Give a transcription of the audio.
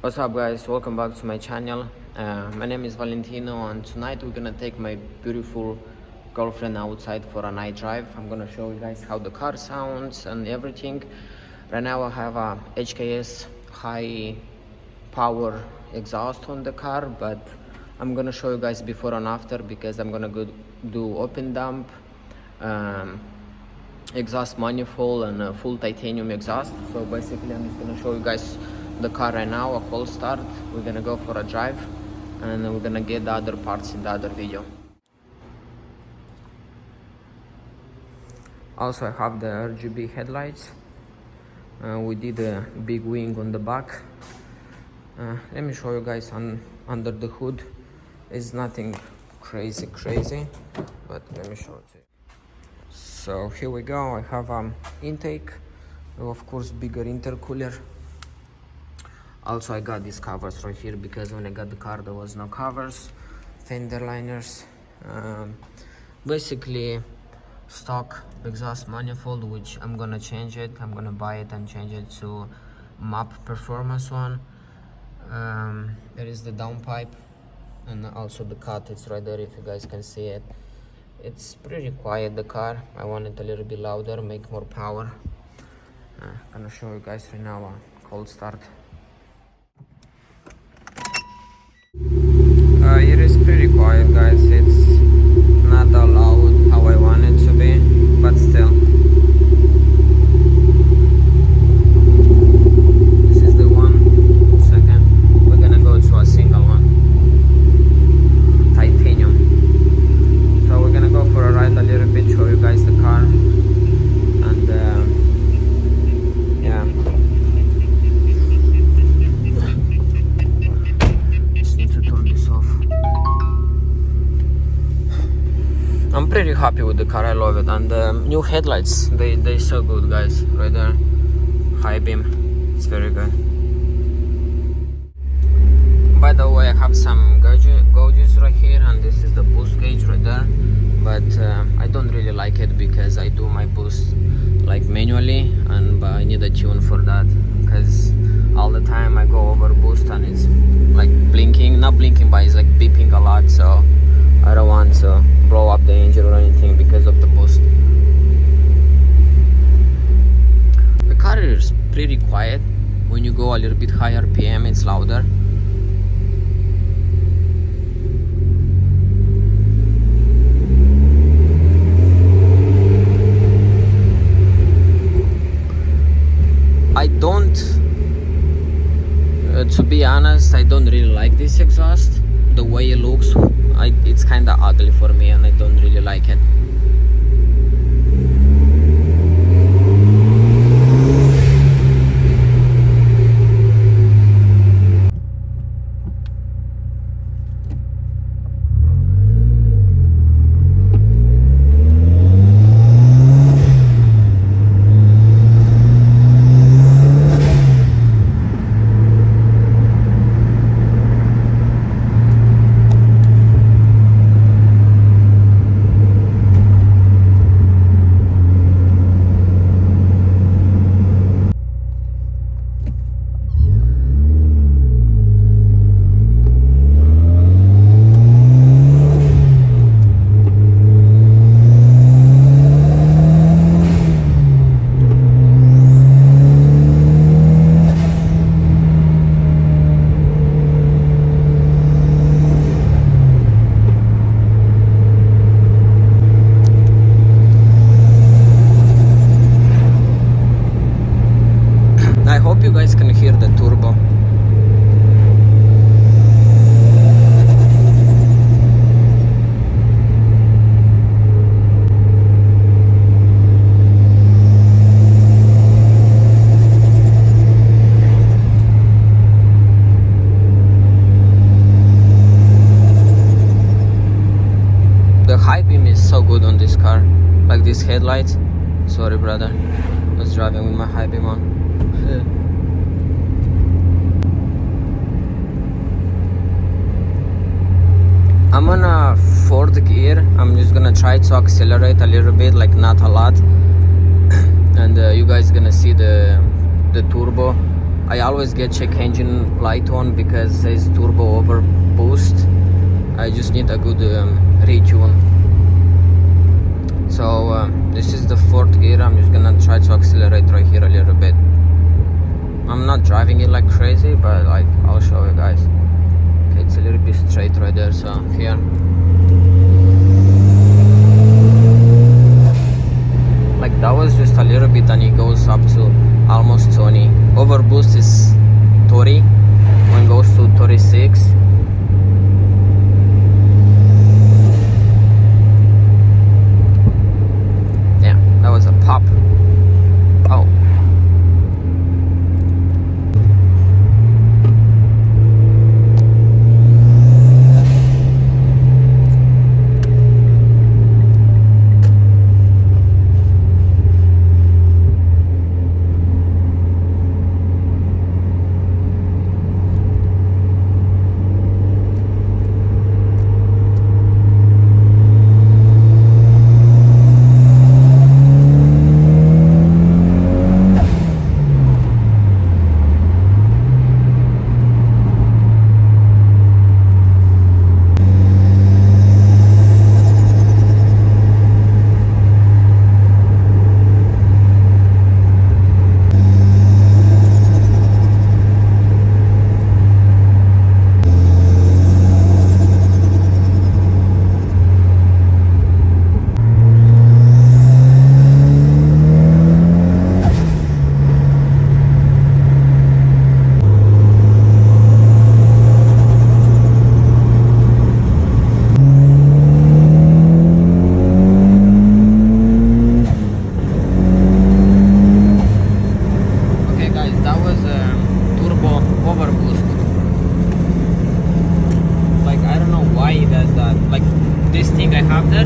What's up guys, welcome back to my channel. My name is Valentino and tonight we're gonna take my beautiful girlfriend outside for a night drive. I'm gonna show you guys how the car sounds and everything. Right now I have a HKS high power exhaust on the car, but I'm gonna show you guys before and after because I'm gonna go do open dump, exhaust manifold and a full titanium exhaust. So basically I'm just gonna show you guys the car right now, a cold start. We're gonna go for a drive and we're gonna get the other parts in the other video. Also I have the RGB headlights. We did a big wing on the back. Let me show you guys under the hood. It's nothing crazy, but let me show it to you. So here we go. I have intake, of course bigger intercooler. Also I got these covers right here because when I got the car there was no covers. Fender liners, basically stock exhaust manifold, which I'm gonna change it. I'm gonna buy it and change it to MAP performance one. There is the downpipe and also the cut. It's right there if you guys can see it. It's pretty quiet, the car. I want it a little bit louder, make more power. Gonna show you guys right now a cold start. It is pretty quiet guys, it's not that loud how I want it to be, but still. This is the one. Second, we're gonna go to a single one. Titanium. So we're gonna go for a ride a little bit, show you guys the car. And yeah. I'm pretty happy with the car, I love it. And the new headlights, they so good guys, right there, high beam, it's very good. By the way, I have some gauges right here, and this is the boost gauge right there, but I don't really like it because I do my boost like manually, and I need a tune for that because all the time I go over boost and it's like blinking, not blinking, but it's like beeping a lot, so I don't want to blow up the engine or anything because of the boost. The car is pretty quiet. When you go a little bit higher RPM, it's louder. I don't, to be honest, I don't really like this exhaust. The way it looks, it's kind of ugly for me and I don't really like it. I hope you guys can hear the turbo. The high beam is so good on this car, like these headlights. Sorry brother, I was driving with my high beam on. I'm on a fourth gear. I'm just gonna try to accelerate a little bit, like not a lot, and you guys gonna see the turbo I always get check engine light on because it says turbo over boost. I just need a good retune. So this is the fourth gear. I'm just gonna try to accelerate right here a little bit. I'm not driving it like crazy, but like I'll show you guys. Okay, it's a little bit straight right there, so here. Like that was just a little bit and it goes up to almost 20. Overboost is 30 when it goes to 36. Yeah, that was a pop. Oh. Like I don't know why it does that. Like this thing I have there